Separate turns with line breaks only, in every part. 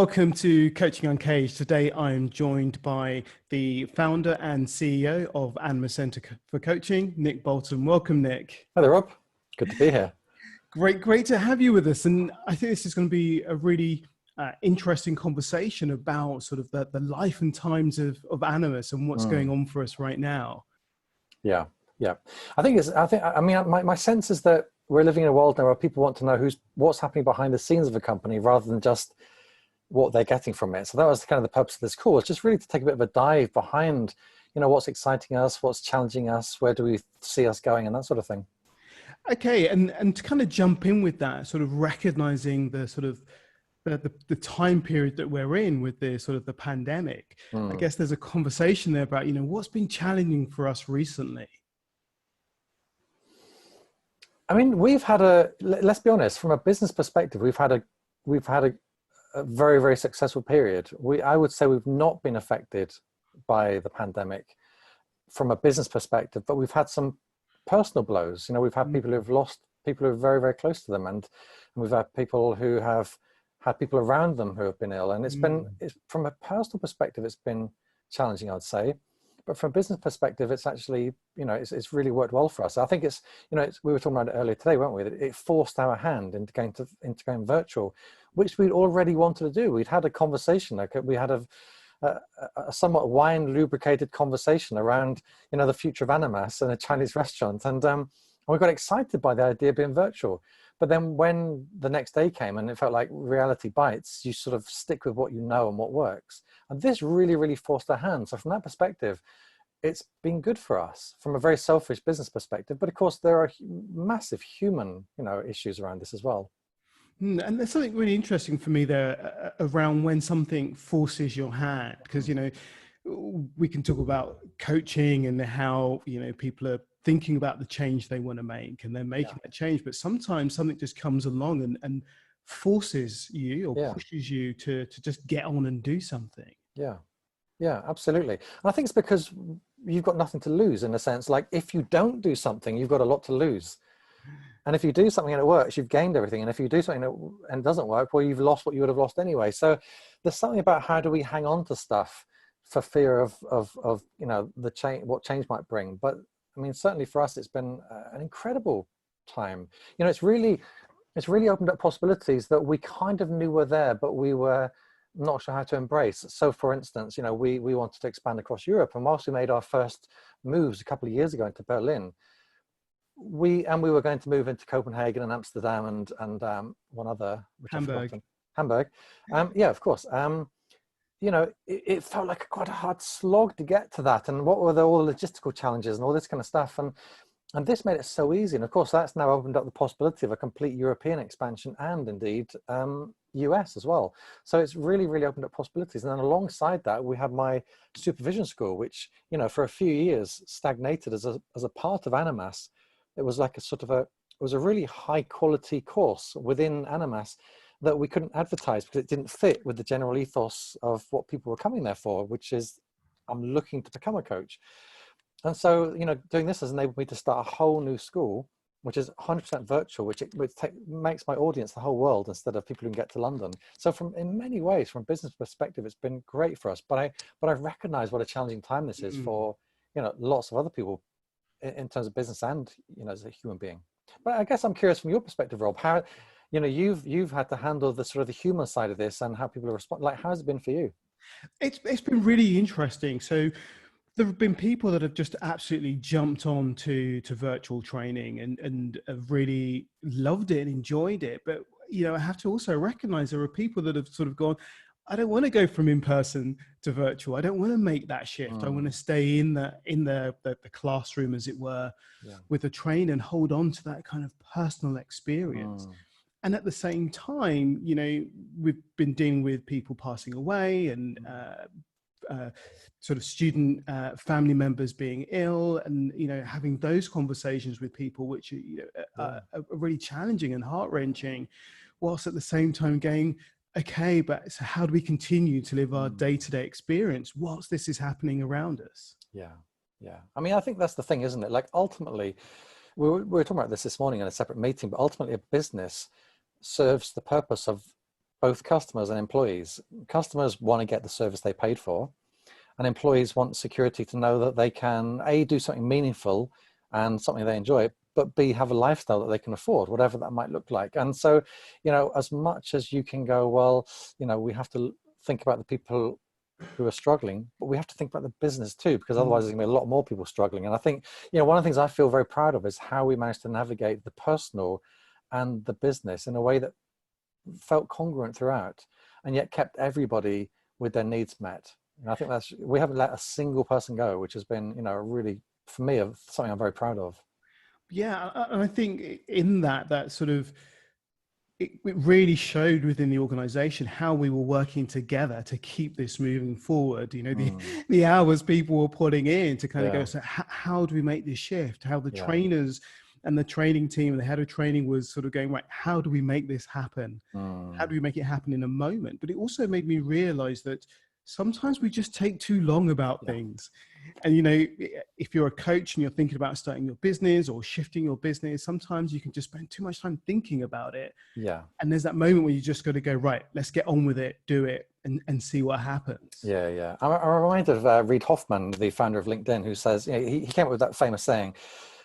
Welcome to Coaching Uncaged. Today I am joined by the founder and CEO of Animas Center for Coaching, Nick Bolton. Welcome, Nick.
Hi there, Rob. Good to be here.
Great to have you with us. And I think this is going to be a really interesting conversation about sort of the life and times of Animas and what's going on for us right now.
Yeah. My sense is that we're living in a world now where people want to know what's happening behind the scenes of a company rather than just what they're getting from it. So that was kind of the purpose of this call. It's just really to take a bit of a dive behind, what's exciting us, what's challenging us, where do we see us going, and that sort of thing.
Okay, and to kind of jump in with that, sort of recognizing the sort of the time period that we're in with the sort of the pandemic, I guess there's a conversation there about, what's been challenging for us recently.
I mean, let's be honest, from a business perspective, we've had a very, very successful period. I would say we've not been affected by the pandemic from a business perspective, but we've had some personal blows. We've had people who've lost people who are very, very close to them, and we've had people who have had people around them who have been ill. And it's from a personal perspective, it's been challenging, I'd say. But from a business perspective, it's actually, it's really worked well for us. I think we were talking about it earlier today, weren't we? That it forced our hand into going virtual, which we'd already wanted to do. We'd had a conversation, we had a somewhat wine lubricated conversation around, the future of Animas in a Chinese restaurant. And we got excited by the idea of being virtual. But then when the next day came and it felt like reality bites, you sort of stick with what you know and what works. And this really, really forced our hand. So from that perspective, it's been good for us from a very selfish business perspective. But of course, there are massive human, issues around this as well.
And there's something really interesting for me there around when something forces your hand, because, we can talk about coaching and how, people are thinking about the change they want to make and they're making that change. But sometimes something just comes along and forces you or pushes you to just get on and do something.
Yeah, absolutely. And I think it's because you've got nothing to lose, in a sense. Like, if you don't do something, you've got a lot to lose. And if you do something and it works, you've gained everything. And if you do something and it doesn't work, well, you've lost what you would have lost anyway. So there's something about how do we hang on to stuff for fear of the change, what change might bring. But I mean, certainly for us, it's been an incredible time. It's really opened up possibilities that we kind of knew were there, but we were not sure how to embrace. So for instance, we wanted to expand across Europe. And whilst we made our first moves a couple of years ago into Berlin, we were going to move into Copenhagen and Amsterdam and one other, which
Hamburg.
Hamburg. Yeah, of course. It felt like quite a hard slog to get to that. And what were all the logistical challenges and all this kind of stuff. And this made it so easy. And of course, that's now opened up the possibility of a complete European expansion and indeed US as well. So it's really, really opened up possibilities. And then alongside that, we have my supervision school, which, for a few years stagnated as a part of Animas. It was like it was a really high quality course within Animas that we couldn't advertise because it didn't fit with the general ethos of what people were coming there for, which is, I'm looking to become a coach. And so, doing this has enabled me to start a whole new school, which is 100% virtual, which makes my audience the whole world instead of people who can get to London. So in many ways, from a business perspective, it's been great for us. But I recognize what a challenging time this is for, lots of other people in terms of business and, as a human being. But I guess I'm curious from your perspective, Rob, how, you've had to handle the sort of the human side of this and how people respond. Like, how has it been for you?
It's been really interesting. So there have been people that have just absolutely jumped on to virtual training and have really loved it and enjoyed it. But, I have to also recognize there are people that have sort of gone, I don't want to go from in-person to virtual. I don't want to make that shift. I want to stay in the classroom, as it were, with a trainer and hold on to that kind of personal experience. And at the same time, we've been dealing with people passing away and sort of student family members being ill, and having those conversations with people, which are really challenging and heart-wrenching, whilst at the same time going, okay, but so how do we continue to live our day-to-day experience whilst this is happening around us?
Yeah. I mean, I think that's the thing, isn't it? Like, ultimately, we were talking about this morning in a separate meeting, but ultimately a business serves the purpose of both customers and employees. Customers want to get the service they paid for, and employees want security to know that they can A, do something meaningful and something they enjoy, but B, have a lifestyle that they can afford, whatever that might look like. And so, as much as you can go, well, we have to think about the people who are struggling, but we have to think about the business too, because otherwise there's going to be a lot more people struggling. And I think, one of the things I feel very proud of is how we managed to navigate the personal and the business in a way that felt congruent throughout, and yet kept everybody with their needs met. And I think we haven't let a single person go, which has been, really, for me, something I'm very proud of.
Yeah, and I think in that sort of, it really showed within the organization how we were working together to keep this moving forward. The hours people were putting in to kind of go, so how do we make this shift? How the trainers and the training team and the head of training was sort of going, right, how do we make this happen? How do we make it happen in a moment? But it also made me realize that sometimes we just take too long about things. And, if you're a coach and you're thinking about starting your business or shifting your business, sometimes you can just spend too much time thinking about it.
Yeah.
And there's that moment where you just got to go, right, let's get on with it, do it, and see what happens.
Yeah. I'm reminded of Reid Hoffman, the founder of LinkedIn, who says, he came up with that famous saying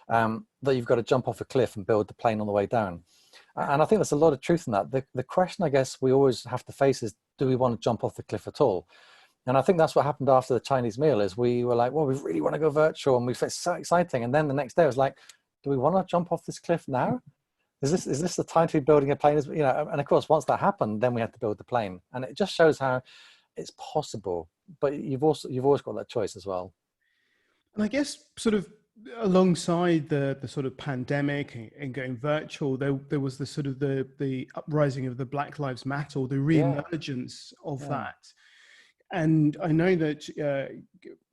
that you've got to jump off a cliff and build the plane on the way down. And I think there's a lot of truth in that. The question I guess we always have to face is, do we want to jump off the cliff at all? And I think that's what happened after the Chinese meal is we were like, well, we really want to go virtual, and we felt so exciting. And then the next day it was like, do we want to jump off this cliff now? Is this the time to be building a plane? And of course, once that happened, then we had to build the plane. And it just shows how it's possible, but you've always got that choice as well.
And I guess sort of alongside the sort of pandemic and going virtual, there was the sort of the uprising of the Black Lives Matter, or the re-emergence of that. And I know that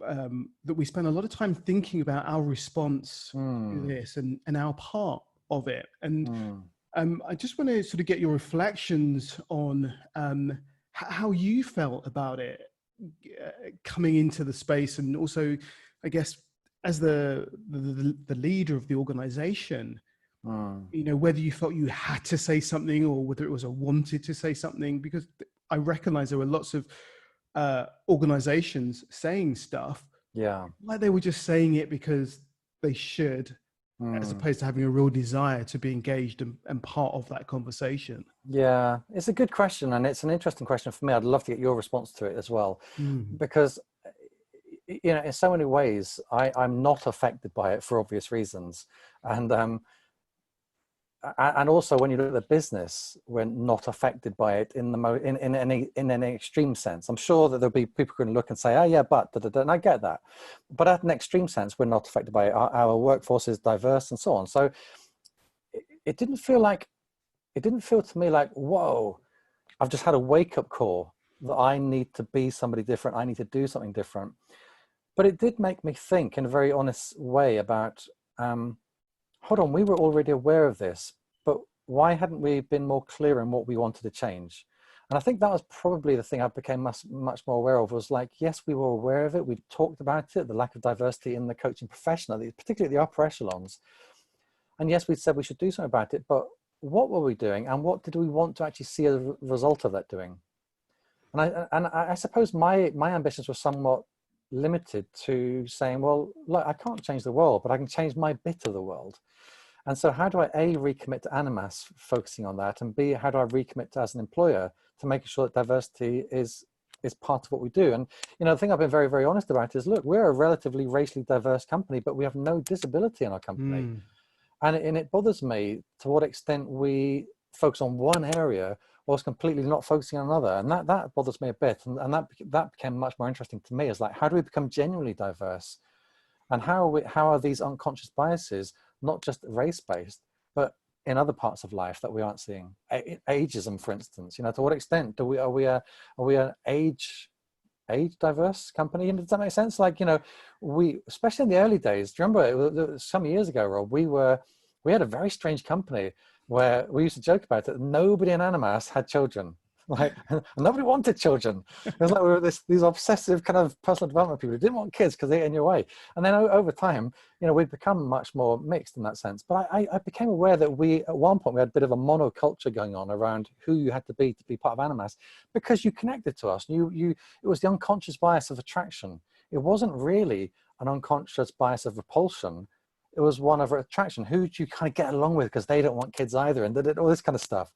that we spend a lot of time thinking about our response to this and our part of it. And I just want to sort of get your reflections on how you felt about it coming into the space, and also, I guess, as the leader of the organization, whether you felt you had to say something or whether it was a wanted to say something, because I recognize there were lots of organizations saying stuff, like they were just saying it because they should, as opposed to having a real desire to be engaged and part of that conversation.
Yeah, it's a good question, and it's an interesting question for me. I'd love to get your response to it as well, because in so many ways I'm not affected by it for obvious reasons, and also when you look at the business, we're not affected by it in any extreme sense. I'm sure that there'll be people who can look and say, oh yeah, but and I get that, but at an extreme sense, we're not affected by it. Our workforce is diverse and so on. So it didn't feel to me like, whoa, I've just had a wake-up call that I need to be somebody different. I need to do something different. But it did make me think in a very honest way about, hold on, we were already aware of this, but why hadn't we been more clear in what we wanted to change? And I think that was probably the thing I became much more aware of, was like, yes, we were aware of it. We talked about it, the lack of diversity in the coaching profession, particularly the upper echelons. And yes, we said we should do something about it, but what were we doing? And what did we want to actually see as a result of that doing? And I suppose my ambitions were somewhat limited to saying, well, look, I can't change the world, but I can change my bit of the world. And so how do I A, recommit to Animas, focusing on that, and B, how do I recommit to, as an employer, to making sure that diversity is part of what we do? And the thing I've been very, very honest about is, look, we're a relatively racially diverse company, but we have no disability in our company. And it bothers me to what extent we focus on one area whilst completely not focusing on another. And that bothers me a bit. And that became much more interesting to me, is like, how do we become genuinely diverse? And how are these unconscious biases not just race-based, but in other parts of life that we aren't seeing? Ageism, for instance, to what extent are we an age diverse company? Does that make sense? Like, we, especially in the early days, do you remember some years ago, Rob, we had a very strange company where we used to joke about it. Nobody in Animas had children. Like, and nobody wanted children. It was like we were these obsessive kind of personal development people who didn't want kids because they get in your way. And then over time, you know, we've become much more mixed in that sense. But I became aware that at one point, we had a bit of a monoculture going on around who you had to be part of Animas, because you connected to us. It was the unconscious bias of attraction. It wasn't really an unconscious bias of repulsion. It was one of attraction. Who do you kind of get along with because they don't want kids either, and all this kind of stuff.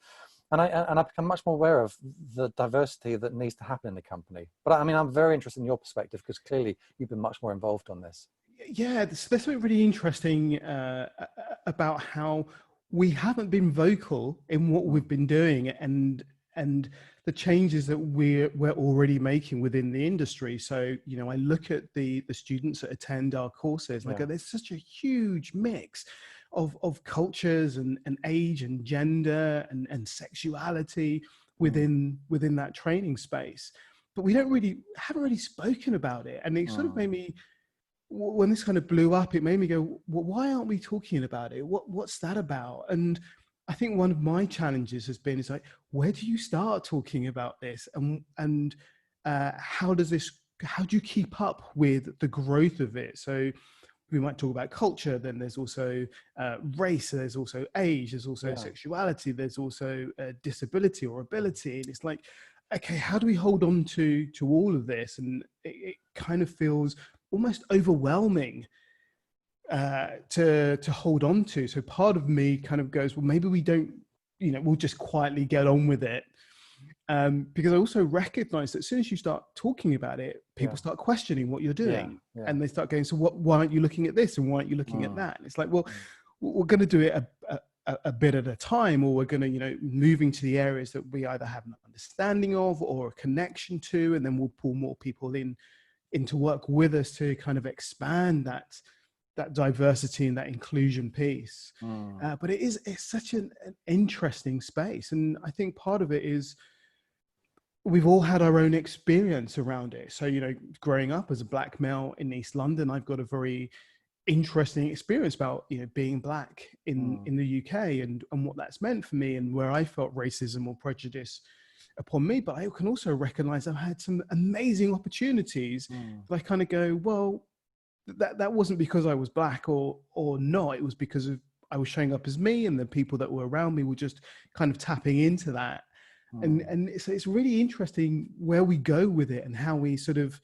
And I've become much more aware of the diversity that needs to happen in the company. But I mean, I'm very interested in your perspective, because clearly you've been much more involved on this.
Yeah, there's something really interesting about how we haven't been vocal in what we've been doing, and the changes that we're already making within the industry. So, you know, I look at the students that attend our courses, and I go, there's such a huge mix of cultures and age and gender and sexuality within that training space. But we haven't really spoken about it. And it sort of made me, when this kind of blew up, it made me go, well, why aren't we talking about it? What's that about? And I think one of my challenges has been, is like, where do you start talking about this? And how do you keep up with the growth of it? So we might talk about culture, then there's also race, there's also age, there's also sexuality, there's also disability or ability. And it's like, okay, how do we hold on to all of this? And it kind of feels almost overwhelming to hold on to. So part of me kind of goes, well, maybe we don't, you know, we'll just quietly get on with it. Because I also recognize that as soon as you start talking about it, people start questioning what you're doing, and they start going, so why aren't you looking at this? And why aren't you looking at that? And it's like, well, we're going to do it a bit at a time, or we're going to, you know, moving to the areas that we either have an understanding of or a connection to, and then we'll pull more people in to work with us to kind of expand that diversity and that inclusion piece. But it's such an interesting space. And I think part of it is we've all had our own experience around it. So, you know, growing up as a black male in East London, I've got a very interesting experience about, you know, being black in the UK and what that's meant for me, and where I felt racism or prejudice upon me. But I can also recognize I've had some amazing opportunities that I kind of go, well, that wasn't because I was black or not. It was because of I was showing up as me, and the people that were around me were just kind of tapping into that. And it's really interesting where we go with it, and how we sort of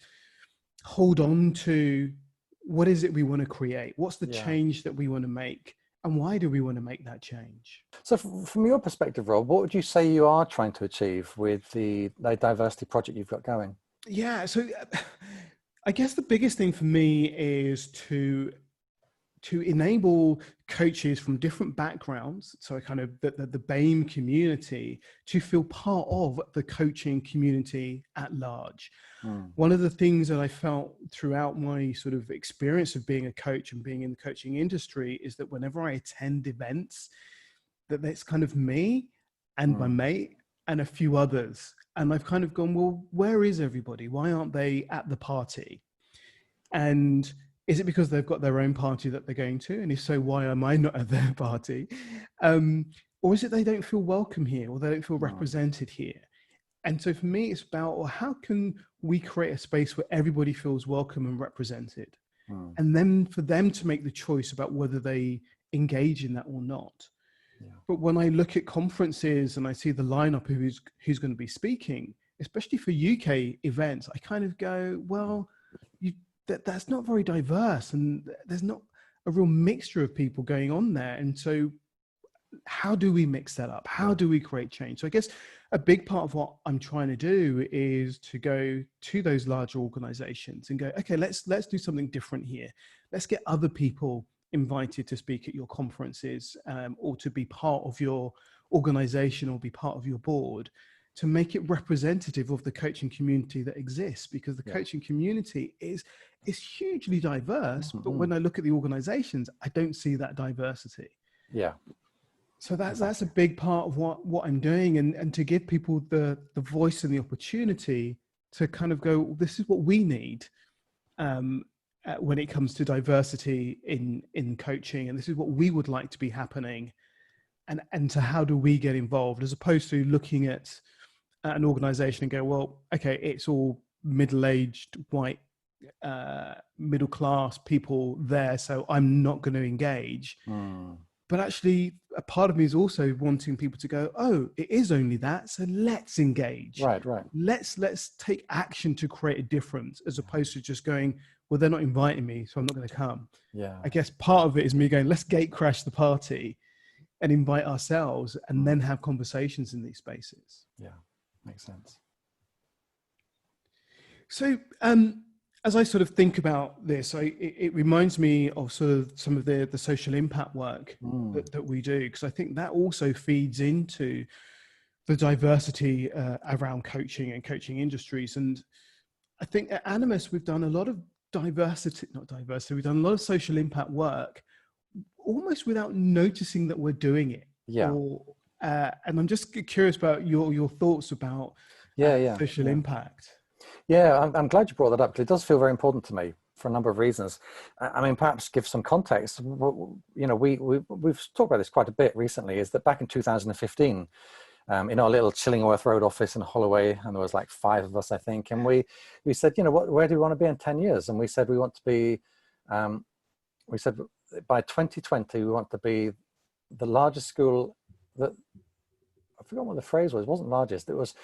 hold on to what is it we want to create? What's the change that we want to make? And why do we want to make that change?
So from your perspective, Rob, what would you say you are trying to achieve with the diversity project you've got going?
Yeah, so I guess the biggest thing for me is to enable coaches from different backgrounds, so kind of the BAME community, to feel part of the coaching community at large. One of the things that I felt throughout my sort of experience of being a coach and being in the coaching industry is that whenever I attend events, that it's kind of me and my mate and a few others. And I've kind of gone, well, where is everybody? Why aren't they at the party? And is it because they've got their own party that they're going to? And if so, why am I not at their party? Or is it they don't feel welcome here, or they don't feel represented here? And so for me, it's about, well, how can we create a space where everybody feels welcome and represented? And then for them to make the choice about whether they engage in that or not. But when I look at conferences and I see the lineup of who's going to be speaking, especially for UK events, I kind of go, well, that's not very diverse, and there's not a real mixture of people going on there. And so how do we mix that up? How do we create change? So I guess a big part of what I'm trying to do is to go to those larger organizations and go, okay, let's do something different here. Let's get other people invited to speak at your conferences, or to be part of your organization or be part of your board, to make it representative of the coaching community that exists, because the coaching community is hugely diverse. But when I look at the organizations, I don't see that diversity. So that's a big part of what I'm doing, and to give people the voice and the opportunity to kind of go, this is what we need when it comes to diversity in coaching, and this is what we would like to be happening, and to how do we get involved, as opposed to looking at at an organization and go, well, okay, it's all middle-aged, white, middle-class people there, so I'm not going to engage. But actually, a part of me is also wanting people to go, oh, it is only that, so let's engage.
Right.
Let's take action to create a difference, as opposed to just going, well, they're not inviting me, so I'm not going to come.
Yeah.
I guess part of it is me going, let's gate crash the party and invite ourselves, and then have conversations in these spaces.
Yeah, makes sense.
So, as I sort of think about this, it reminds me of sort of some of the social impact work that we do, because I think that also feeds into the diversity around coaching and coaching industries. And I think at Animas, we've done a lot of we've done a lot of social impact work, almost without noticing that we're doing it.
Yeah.
And I'm just curious about your thoughts about social impact.
Yeah, I'm glad you brought that up, because it does feel very important to me for a number of reasons. I mean, perhaps give some context. You know, we've talked about this quite a bit recently, is that back in 2015, in our little Chillingworth Road office in Holloway, and there was like 5 of us, I think, and we said, you know, where do we want to be in 10 years? And we said we want to be, we said by 2020, we want to be the largest school that, I forgot what the phrase was, it wasn't largest, it was,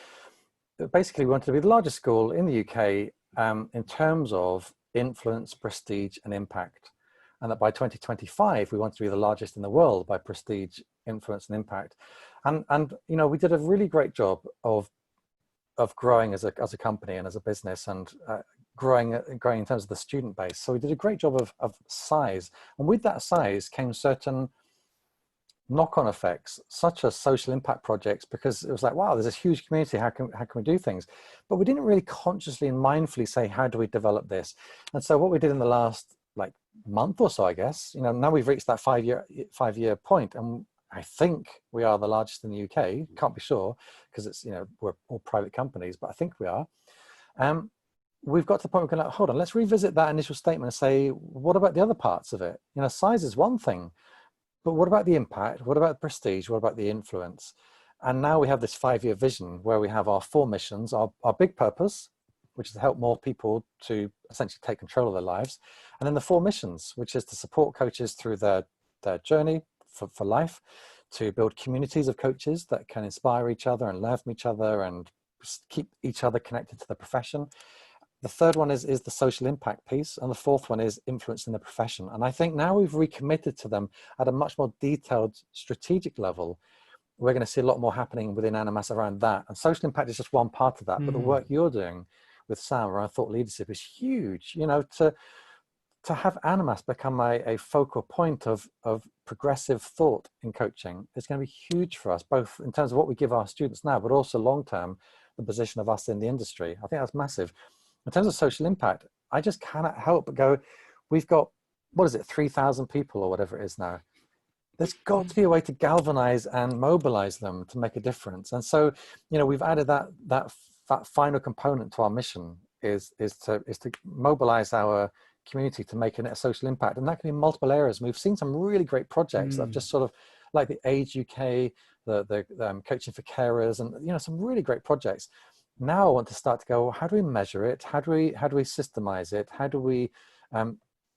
basically we wanted to be the largest school in the UK in terms of influence, prestige and impact. And that by 2025, we wanted to be the largest in the world by prestige, influence and impact. And you know, we did a really great job of growing as a company and as a business, and growing in terms of the student base. So we did a great job of size. And with that size came certain knock-on effects, such as social impact projects, because it was like, wow, there's this huge community, how can we do things? But we didn't really consciously and mindfully say, how do we develop this? And so what we did in the last like month or so, I guess, you know, now we've reached that 5-year point, and I think we are the largest in the UK. Can't be sure, because it's, you know, we're all private companies, but I think we are. We've got to the point where we're going, hold on, let's revisit that initial statement and say, what about the other parts of it? You know, size is one thing, but what about the impact? What about the prestige? What about the influence? And now we have this 5-year vision where we have our 4 missions, our big purpose, which is to help more people to essentially take control of their lives. And then the 4 missions, which is to support coaches through their journey for life, to build communities of coaches that can inspire each other and learn from each other and keep each other connected to the profession. The third one is the social impact piece. And the fourth one is influence in the profession. And I think now we've recommitted to them at a much more detailed strategic level. We're going to see a lot more happening within Animas around that. And social impact is just one part of that. But the work you're doing with Sam around thought leadership is huge. You know, to have Animas become a focal point of progressive thought in coaching is going to be huge for us, both in terms of what we give our students now, but also long-term, the position of us in the industry. I think that's massive. In terms of social impact, I just cannot help but go, we've got, what is it, 3,000 people or whatever it is now. There's got to be a way to galvanize and mobilize them to make a difference. And so, you know, we've added that final component to our mission is to mobilize our community to make a social impact. And that can be in multiple areas. And we've seen some really great projects that have just sort of, like the Age UK, the Coaching for Carers, and, you know, some really great projects. Now I want to start to go, well, how do we measure it? How do we systemize it? How do we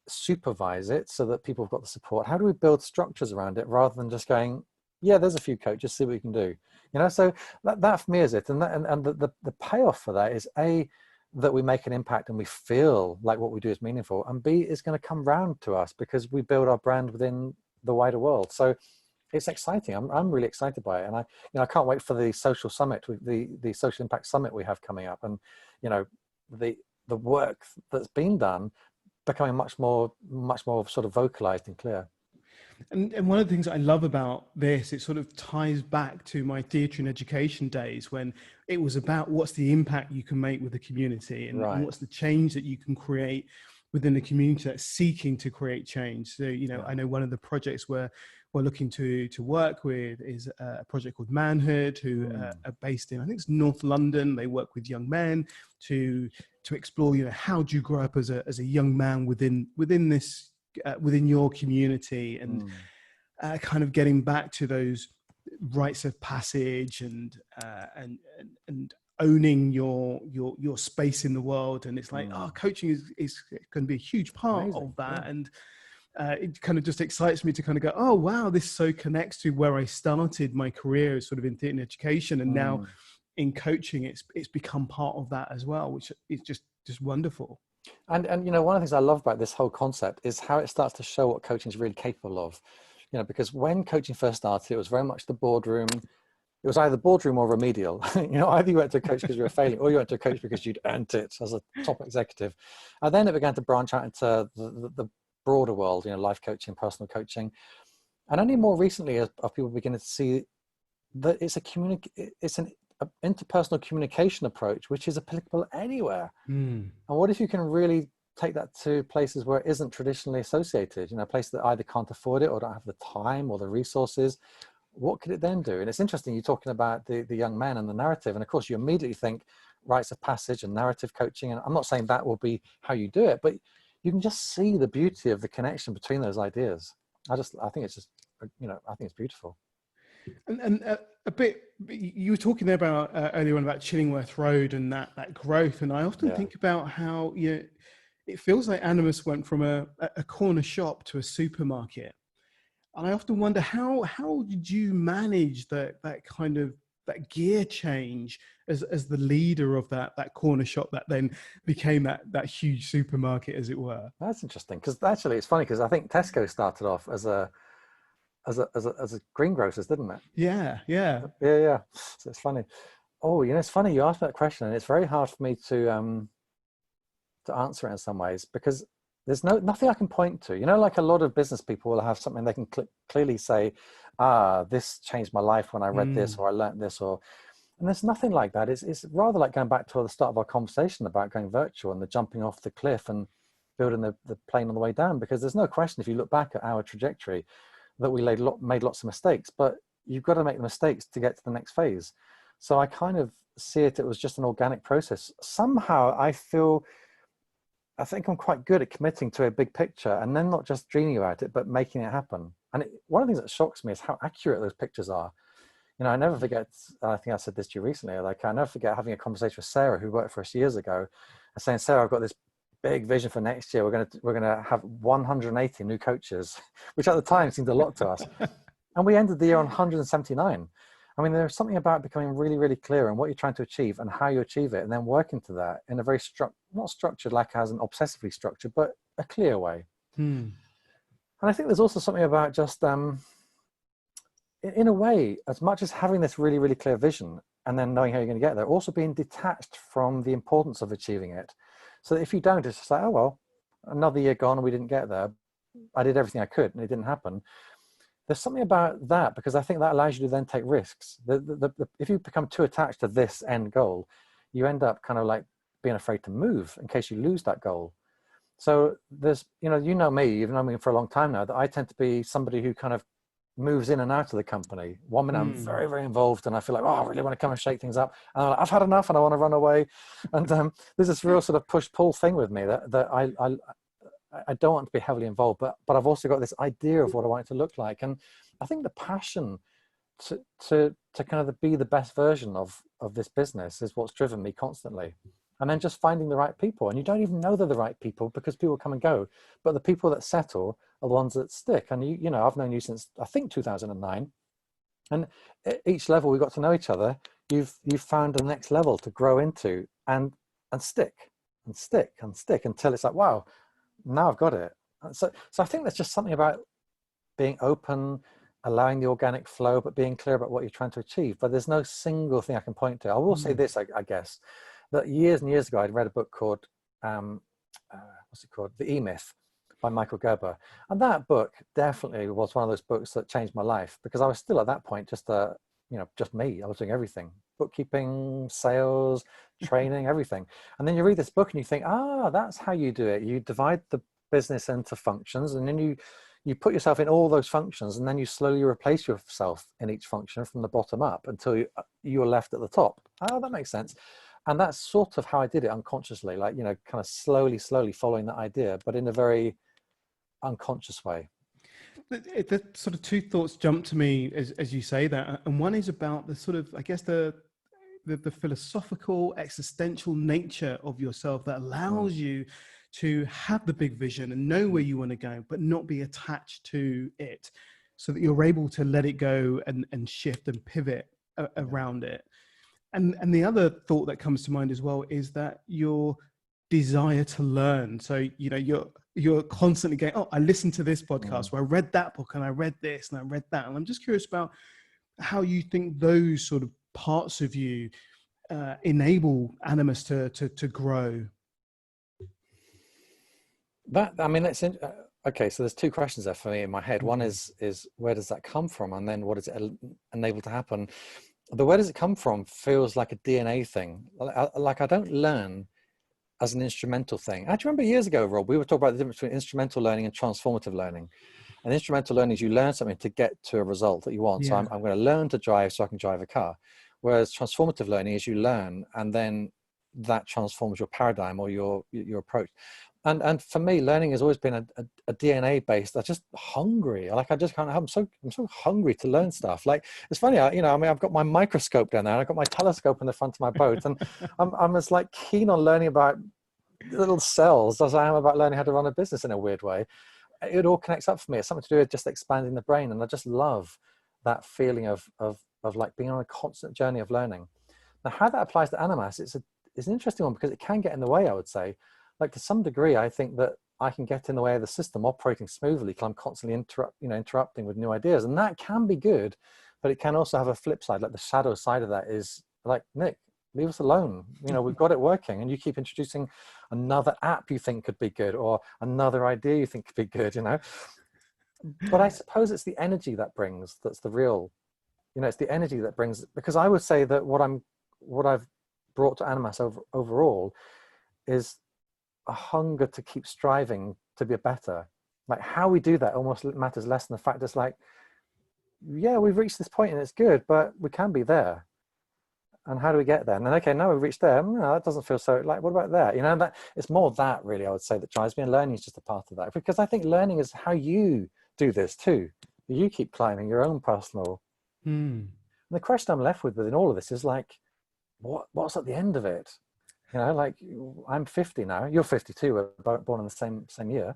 supervise it so that people have got the support? How do we build structures around it rather than just going, yeah, there's a few coaches, see what we can do? You know, so that for me is it. And the payoff for that is A, that we make an impact and we feel like what we do is meaningful, and B, is going to come round to us because we build our brand within the wider world. So it's exciting. I'm really excited by it, and I can't wait for the social summit, the social impact summit we have coming up, and you know, the work that's been done becoming much more sort of vocalized and clear.
And one of the things I love about this, it sort of ties back to my theatre and education days, when it was about what's the impact you can make with the community, and, and what's the change that you can create within the community that's seeking to create change. So, you know, I know one of the projects we're looking to work with is a project called Manhood, who are based in, I think it's North London. They work with young men to explore, you know, how do you grow up as a young man within this within your community, and kind of getting back to those rites of passage and owning your space in the world. And it's like, oh, coaching is going to be a huge part
Amazing.
of that.
Yeah.
And it kind of just excites me to kind of go, oh, wow, this so connects to where I started my career sort of in theatre and education. And now in coaching, it's become part of that as well, which is just wonderful.
And you know, one of the things I love about this whole concept is how it starts to show what coaching is really capable of. You know, because when coaching first started, it was very much the boardroom. It was either boardroom or remedial. You know, either you went to a coach because you were failing, or you went to a coach because you'd earned it as a top executive. And then it began to branch out into the broader world, you know, life coaching, personal coaching. And only more recently are people beginning to see that it's an interpersonal communication approach, which is applicable anywhere. And what if you can really take that to places where it isn't traditionally associated, you know, places that either can't afford it or don't have the time or the resources? What could it then do? And it's interesting, you're talking about the young men and the narrative. And of course, you immediately think rites of passage and narrative coaching. And I'm not saying that will be how you do it, but you can just see the beauty of the connection between those ideas. I think it's just, you know, I think it's beautiful.
And a bit, you were talking there about earlier on about Chillingworth Road and that growth. And I often think about how, you know, it feels like Animas went from a corner shop to a supermarket. And I often wonder how did you manage that kind of that gear change as the leader of that corner shop that then became that huge supermarket, as it were?
That's interesting, because actually it's funny, because I think Tesco started off as a greengrocers, didn't it?
Yeah.
So it's funny. Oh, you know, it's funny you asked that question, and it's very hard for me to answer it in some ways, because there's nothing I can point to. You know, like a lot of business people will have something they can clearly say, this changed my life when I read this, or I learned this, and there's nothing like that. It's rather like going back to the start of our conversation about going virtual and the jumping off the cliff and building the plane on the way down, because there's no question, if you look back at our trajectory, that we made lots of mistakes, but you've got to make the mistakes to get to the next phase. So I kind of see it was just an organic process. Somehow I think I'm quite good at committing to a big picture and then not just dreaming about it, but making it happen. And one of the things that shocks me is how accurate those pictures are. You know, I never forget, I think I said this to you recently, like I never forget having a conversation with Sarah, who worked for us years ago, and saying, Sarah, I've got this big vision for next year. We're going to have 180 new coaches, which at the time seemed a lot to us. And we ended the year on 179. I mean, there's something about becoming really, really clear on what you're trying to achieve and how you achieve it, and then working to that in a very not structured, like as an obsessively structured, but a clear way. And I think there's also something about just, in a way, as much as having this really, really clear vision and then knowing how you're going to get there, also being detached from the importance of achieving it. So that if you don't, it's just like, oh, well, another year gone and we didn't get there. I did everything I could and it didn't happen. There's something about that, because I think that allows you to then take risks. If you become too attached to this end goal, you end up kind of like being afraid to move in case you lose that goal. So there's, you know me, you've known me for a long time now, that I tend to be somebody who kind of moves in and out of the company. One minute I'm very, very involved and I feel like, oh, I really want to come and shake things up. And I'm like, I've had enough and I want to run away. And there's this real sort of push-pull thing with me that I don't want to be heavily involved, but I've also got this idea of what I want it to look like. And I think the passion to kind of be the best version of this business is what's driven me constantly. And then just finding the right people. And you don't even know they're the right people because people come and go. But the people that settle are the ones that stick. And you know, I've known you since, I think, 2009. And at each level we got to know each other. You've found the next level to grow into and stick and stick and stick until it's like, wow, now I've got it. So I think there's just something about being open, allowing the organic flow, but being clear about what you're trying to achieve. But there's no single thing I can point to. I will say this, I guess, that years and years ago, I'd read a book called, what's it called? The E-Myth by Michael Gerber. And that book definitely was one of those books that changed my life, because I was still at that point, just me. I was doing everything: bookkeeping, sales, training, everything. And then you read this book and you think, that's how you do it. You divide the business into functions, and then you put yourself in all those functions, and then you slowly replace yourself in each function from the bottom up until you're left at the top. That makes sense. And that's sort of how I did it unconsciously, like, you know, kind of slowly following that idea, but in a very unconscious way.
The sort of two thoughts jump to me as you say that, and one is about the sort of, I guess, the philosophical, existential nature of yourself that allows you to have the big vision and know where you want to go, but not be attached to it, so that you're able to let it go and shift and pivot around it. And the other thought that comes to mind as well is that your desire to learn. So, you know, you're constantly going, oh, I listened to this podcast, or I read that book, and I read this, and I read that. And I'm just curious about how you think those sort of parts of you enable Animas to grow.
That, I mean, that's okay. So there's two questions there for me in my head. One is where does that come from, and then what does it enable to happen? The where does it come from feels like a DNA thing. Like I don't learn as an instrumental thing. I remember years ago, Rob, we were talking about the difference between instrumental learning and transformative learning. And instrumental learning is you learn something to get to a result that you want. Yeah. So I'm going to learn to drive so I can drive a car. Whereas transformative learning is you learn and then that transforms your paradigm or your approach. And for me, learning has always been a DNA based. I'm just hungry. Like I just can't. I'm so hungry to learn stuff. Like it's funny. I mean, I've got my microscope down there. And I've got my telescope in the front of my boat, and I'm as like keen on learning about little cells as I am about learning how to run a business in a weird way. It all connects up for me. It's something to do with just expanding the brain, and I just love that feeling of like being on a constant journey of learning. Now, how that applies to Animas, it's an interesting one because it can get in the way. I would say. Like to some degree, I think that I can get in the way of the system operating smoothly because I'm constantly interrupting with new ideas, and that can be good, but it can also have a flip side. Like the shadow side of that is like, Nick, leave us alone. You know, we've got it working, and you keep introducing another app you think could be good or another idea you think could be good. You know, but I suppose it's the energy that brings that's the real. You know, it's the energy that brings, because I would say that what I've brought to Animas overall is a hunger to keep striving to be better. Like how we do that almost matters less than the fact it's like, yeah, we've reached this point and it's good, but we can be there. And how do we get there? And then, okay, now we've reached there. No, that doesn't feel so, like, what about that? You know, that it's more that really, I would say, that drives me, and learning is just a part of that. Because I think learning is how you do this too. You keep climbing your own personal. And the question I'm left with in all of this is like, what's at the end of it? You know, like I'm 50 now, you're 52, we're born in the same year.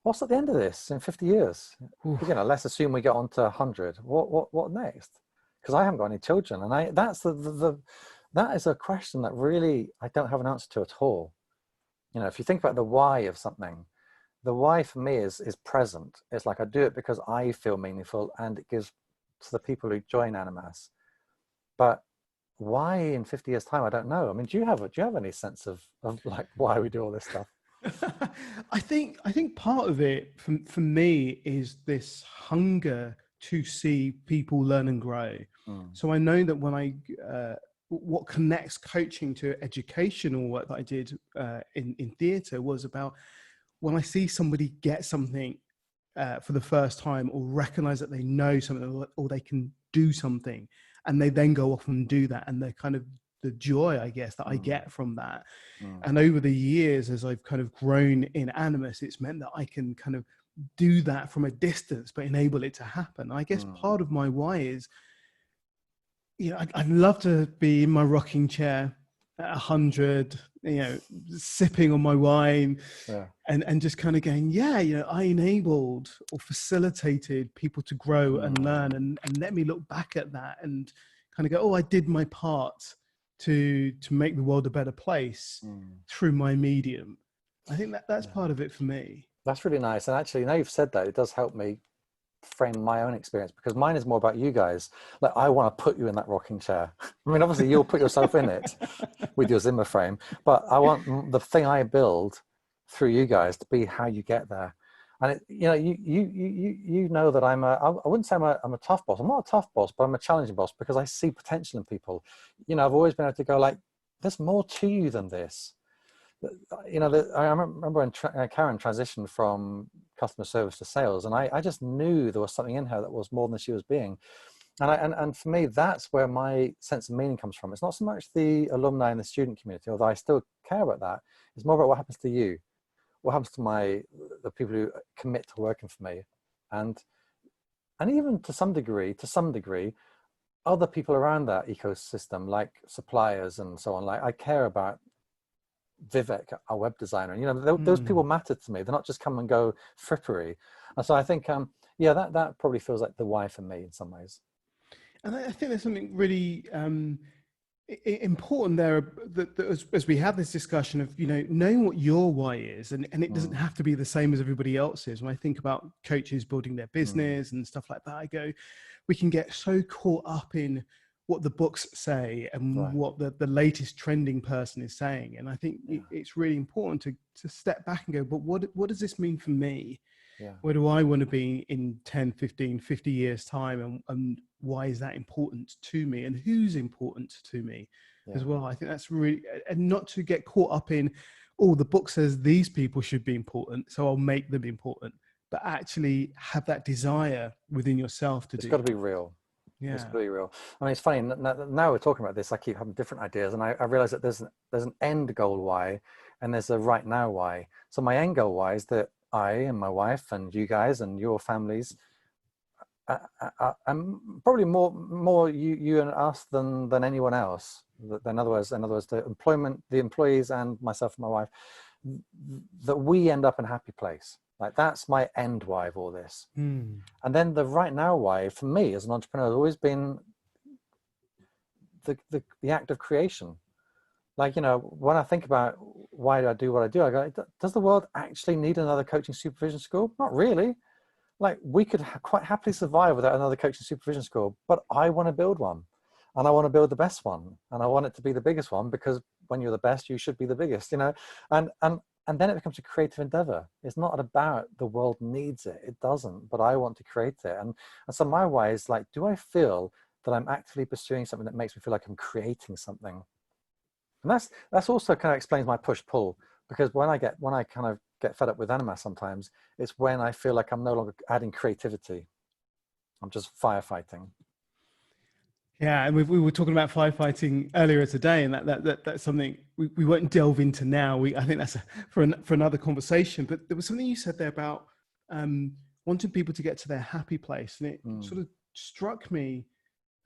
What's at the end of this in 50 years? You know, let's assume we get on to 100. What next? Because I haven't got any children, and that's that is a question that really I don't have an answer to at all. You know, if you think about the why of something, the why for me is present. It's like I do it because I feel meaningful, and it gives to the people who join Animas. But why in 50 years time, I don't know. I mean, do you have any sense of like why we do all this stuff?
I think part of it for me is this hunger to see people learn and grow. So I know that when what connects coaching to educational work that I did in theatre was about when I see somebody get something for the first time, or recognize that they know something, or they can do something, and they then go off and do that, and they're kind of the joy, I guess, that I get from that. And over the years, as I've kind of grown in Animas, it's meant that I can kind of do that from a distance, but enable it to happen. I guess part of my why is, you know, I'd love to be in my rocking chair at 100, you know, sipping on my wine, and just kind of going, yeah, you know, I enabled or facilitated people to grow and learn, and let me look back at that and kind of go, oh, I did my part to make the world a better place through my medium. I think that's part of it for me.
That's really nice. And actually, now you've said that, it does help me frame my own experience, because mine is more about you guys. Like, I want to put you in that rocking chair. I mean, obviously you'll put yourself in it with your Zimmer frame, but I want the thing I build through you guys to be how you get there. And it, you know, you know that I wouldn't say I'm a tough boss. I'm not a tough boss, but I'm a challenging boss, because I see potential in people. You know, I've always been able to go like, there's more to you than this. You know, I remember when Karen transitioned from customer service to sales, and I just knew there was something in her that was more than she was being. And for me, that's where my sense of meaning comes from. It's not so much the alumni and the student community, although I still care about that. It's more about what happens to you. What happens to the people who commit to working for me? And even to some degree, other people around that ecosystem, like suppliers and so on. Like, I care about Vivek, our web designer, and, you know, those people matter to me. They're not just come and go frippery. And so I think, yeah, that probably feels like the why for me in some ways.
And I think there's something really important there, that as we have this discussion of, you know, knowing what your why is, and it doesn't have to be the same as everybody else's. When I think about coaches building their business and stuff like that, I go, we can get so caught up in what the books say and what the latest trending person is saying. And I think it's really important to step back and go, but what does this mean for me?
Yeah.
Where do I want to be in 10, 15, 50 years time? And why is that important to me? And who's important to me as well? I think that's really, and not to get caught up in, oh, the book says these people should be important, so I'll make them important. But actually have that desire within yourself to do.
It's got to be real.
Yeah.
It's really real. I mean, it's funny, now we're talking about this, I keep having different ideas, and I realize that there's an end goal why, and there's a right now why. So my end goal why is that I and my wife and you guys and your families, I'm probably more you and us than anyone else. In other words, the employees and myself and my wife, that we end up in a happy place. Like, that's my end why of all this. And then the right now why for me as an entrepreneur has always been the act of creation. Like, you know, when I think about why do I do what I do, I go, does the world actually need another coaching supervision school? Not really. Like, we could quite happily survive without another coaching supervision school, but I want to build one, and I want to build the best one, and I want it to be the biggest one, because when you're the best, you should be the biggest, you know. And then it becomes a creative endeavor. It's not about the world needs it. It doesn't, but I want to create it. And so my why is like, do I feel that I'm actively pursuing something that makes me feel like I'm creating something? And that's also kind of explains my push-pull, because when I kind of get fed up with Animas sometimes, it's when I feel like I'm no longer adding creativity. I'm just firefighting.
Yeah, and we were talking about firefighting earlier today, and that's something we won't delve into now. I think that's for another conversation. But there was something you said there about wanting people to get to their happy place, and it sort of struck me.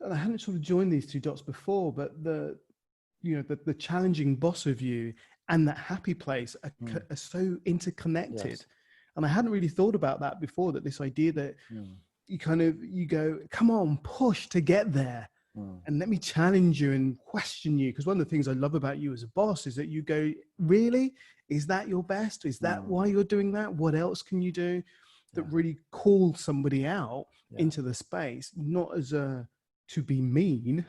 And I hadn't sort of joined these two dots before, but the challenging boss of you and that happy place are so interconnected. Yes. And I hadn't really thought about that before, that this idea that you go, come on, push to get there. And let me challenge you and question you. Because one of the things I love about you as a boss is that you go, really? Is that your best? Is that why you're doing that? What else can you do? That really calls somebody out into the space, not as to be mean,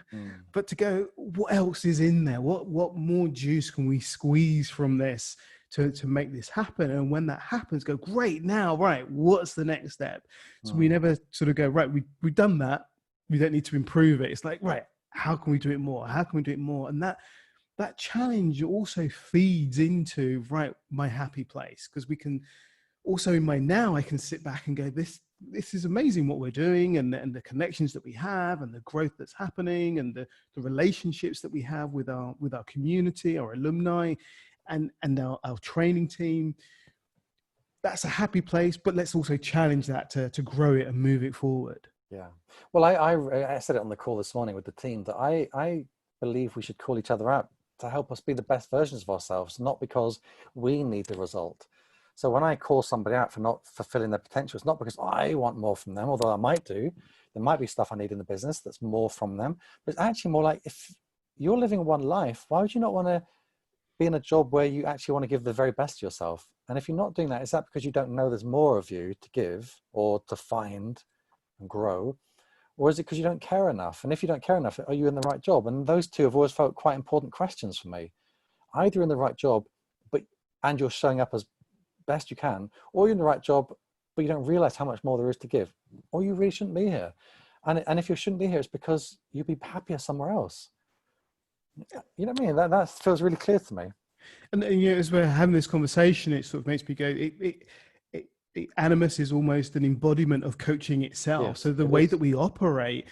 but to go, what else is in there? What more juice can we squeeze from this to make this happen? And when that happens, go, great, now, right, what's the next step? So we never sort of go, right, we've done that. We don't need to improve it. It's like, right, how can we do it more? How can we do it more? And that challenge also feeds into, right, my happy place. Because we can also, in my now, I can sit back and go, this is amazing what we're doing, and the connections that we have, and the growth that's happening, and the relationships that we have with our community, our alumni, and our training team. That's a happy place, but let's also challenge that to grow it and move it forward.
Yeah. Well, I said it on the call this morning with the team that I believe we should call each other out to help us be the best versions of ourselves, not because we need the result. So when I call somebody out for not fulfilling their potential, it's not because I want more from them, although I might do. There might be stuff I need in the business that's more from them. But it's actually more like, if you're living one life, why would you not want to be in a job where you actually want to give the very best to yourself? And if you're not doing that, is that because you don't know there's more of you to give or to find and grow? Or is it because you don't care enough? And if you don't care enough, are you in the right job? And those two have always felt quite important questions for me. Either in the right job, and you're showing up as best you can, or you're in the right job, but you don't realize how much more there is to give, or you really shouldn't be here. And if you shouldn't be here, it's because you'd be happier somewhere else. You know what I mean? That feels really clear to me.
And as we're having this conversation, it sort of makes me go, Animas is almost an embodiment of coaching itself. Yes, so the way that we operate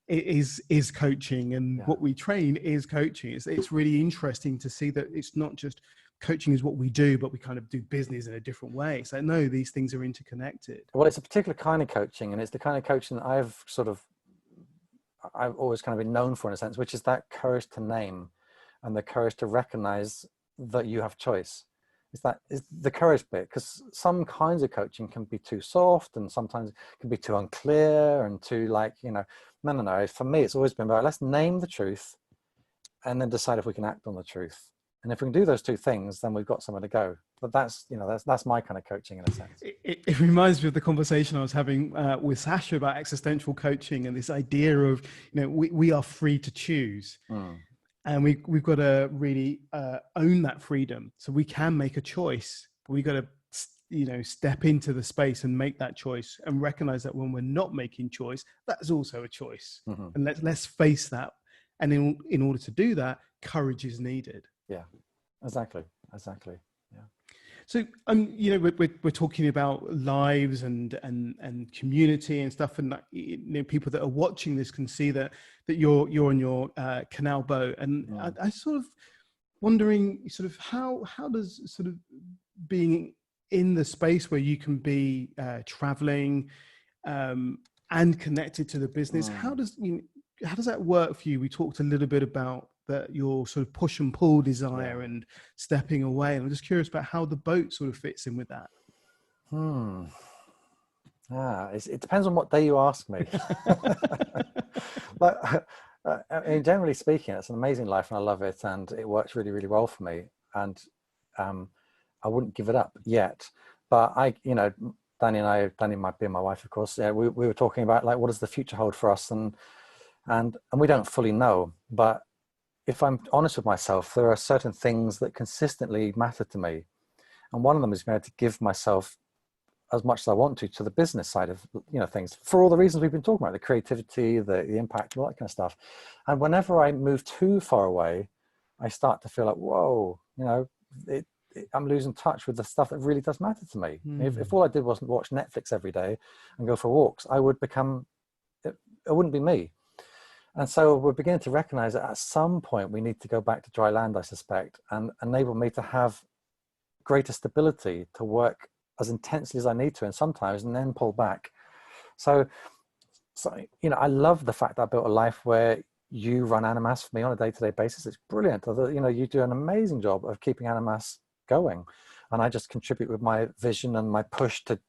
is coaching, and what we train is coaching. It's really interesting to see that it's not just coaching is what we do, but we kind of do business in a different way. So no, these things are interconnected.
Well, it's a particular kind of coaching, and it's the kind of coaching that I've always kind of been known for, in a sense, which is that courage to name and the courage to recognize that you have choice. Is the courage bit, because some kinds of coaching can be too soft, and sometimes it can be too unclear and too no. For me, it's always been about, let's name the truth and then decide if we can act on the truth. And if we can do those two things, then we've got somewhere to go. But that's my kind of coaching, in a sense.
It reminds me of the conversation I was having with Sasha about existential coaching, and this idea of, we are free to choose. And we've got to really own that freedom. So we can make a choice, but we got to, step into the space and make that choice, and recognize that when we're not making choice, that's also a choice. And let's face that. And in order to do that, courage is needed.
Yeah, exactly. Yeah.
So, we're talking about lives and community and stuff, and people that are watching this can see that you're on your canal boat, and I sort of wondering how does being in the space where you can be traveling and connected to the business, how does that work for you? We talked a little bit about your sort of push and pull desire and stepping away. And I'm just curious about how the boat sort of fits in with that.
It depends on what day you ask me. But generally speaking, it's an amazing life and I love it, and it works really, really well for me. And I wouldn't give it up yet. But Danny might be my wife, of course. We were talking about what does the future hold for us, and we don't fully know. But if I'm honest with myself, there are certain things that consistently matter to me. And one of them is being able to give myself as much as I want to the business side of things, for all the reasons we've been talking about, the creativity, the impact, all that kind of stuff. And whenever I move too far away, I start to feel like, whoa, I'm losing touch with the stuff that really does matter to me. If all I did wasn't watch Netflix every day and go for walks, it wouldn't be me. And so we're beginning to recognize that at some point we need to go back to dry land, I suspect, and enable me to have greater stability to work as intensely as I need to, and sometimes, and then pull back. So I love the fact that I built a life where you run Animas for me on a day-to-day basis. It's brilliant. You do an amazing job of keeping Animas going, and I just contribute with my vision and my push to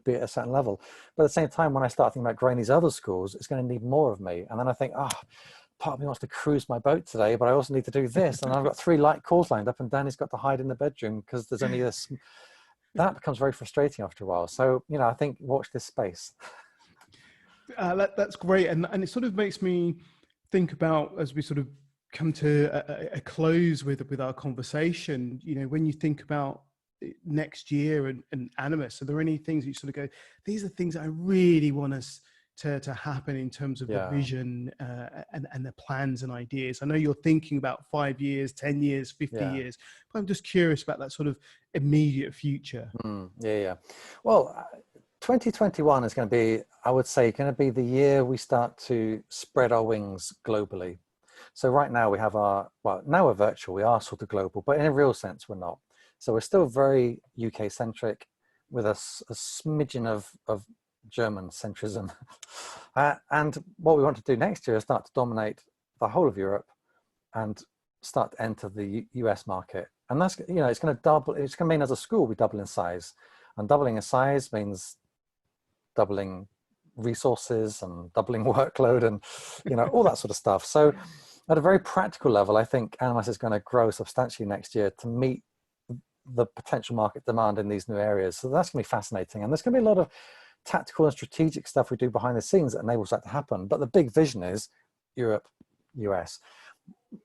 be at a certain level. But at the same time, when I start thinking about growing these other schools, it's going to need more of me. And then I think, part of me wants to cruise my boat today, but I also need to do this. And I've got 3 light calls lined up, and Danny's got to hide in the bedroom because there's only this. That becomes very frustrating after a while. So, I think watch this space.
That's great. And it sort of makes me think about, as we sort of come to a close with our conversation, when you think about next year and Animas, are there any things that you sort of go, these are things I really want us to happen in terms of the vision and the plans and ideas? I know you're thinking about 5 years, 10 years, 50 years, but I'm just curious about that sort of immediate future.
Well, 2021 is going to be, I would say, going to be the year we start to spread our wings globally. So right now we have now we're virtual, we are sort of global, but in a real sense, we're not. So we're still very UK centric with a smidgen of German centrism. And what we want to do next year is start to dominate the whole of Europe and start to enter the US market. And that's, it's going to double, it's going to mean as a school, we double in size. And doubling in size means doubling resources and doubling workload and, all that sort of stuff. So at a very practical level, I think Animas is going to grow substantially next year to meet the potential market demand in these new areas. So that's going to be fascinating. And there's going to be a lot of tactical and strategic stuff we do behind the scenes that enables that to happen. But the big vision is Europe, US.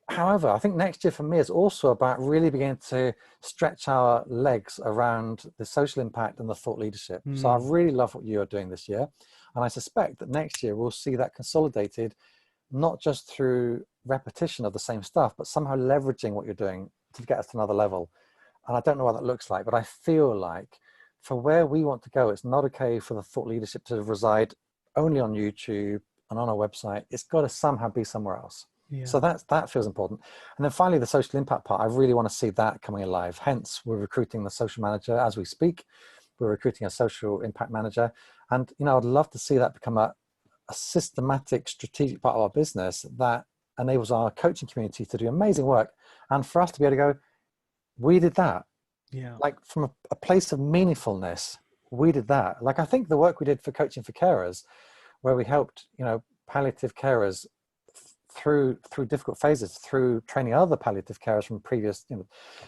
However, I think next year for me is also about really beginning to stretch our legs around the social impact and the thought leadership. So I really love what you're doing this year. And I suspect that next year we'll see that consolidated, not just through repetition of the same stuff, but somehow leveraging what you're doing to get us to another level. And I don't know what that looks like, but I feel like for where we want to go, it's not okay for the thought leadership to reside only on YouTube and on our website. It's got to somehow be somewhere else.
Yeah.
So that feels important. And then finally, the social impact part, I really want to see that coming alive. Hence, we're recruiting the social manager as we speak. We're recruiting a social impact manager. And, you know, I'd love to see that become a systematic, strategic part of our business that enables our coaching community to do amazing work. And for us to be able to go, we did that.
Yeah.
Like from a place of meaningfulness, we did that. Like I think the work we did for coaching for carers, where we helped, you know, palliative carers through difficult phases, through training other palliative carers from previous, you know,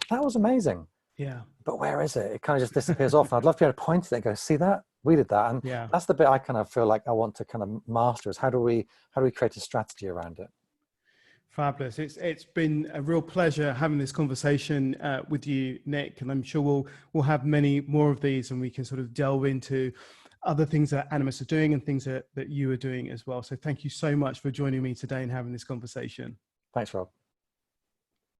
that was amazing.
Yeah.
But where is it? It kind of just disappears off. And I'd love to be able to point to it and go, see that? We did that. And
Yeah.
that's the bit I kind of feel like I want to kind of master, is how do we create a strategy around it?
Fabulous. It's been a real pleasure having this conversation with you, Nick, and I'm sure we'll have many more of these, and we can sort of delve into other things that Animas are doing and things that you are doing as well. So thank you so much for joining me today and having this conversation.
Thanks, Rob.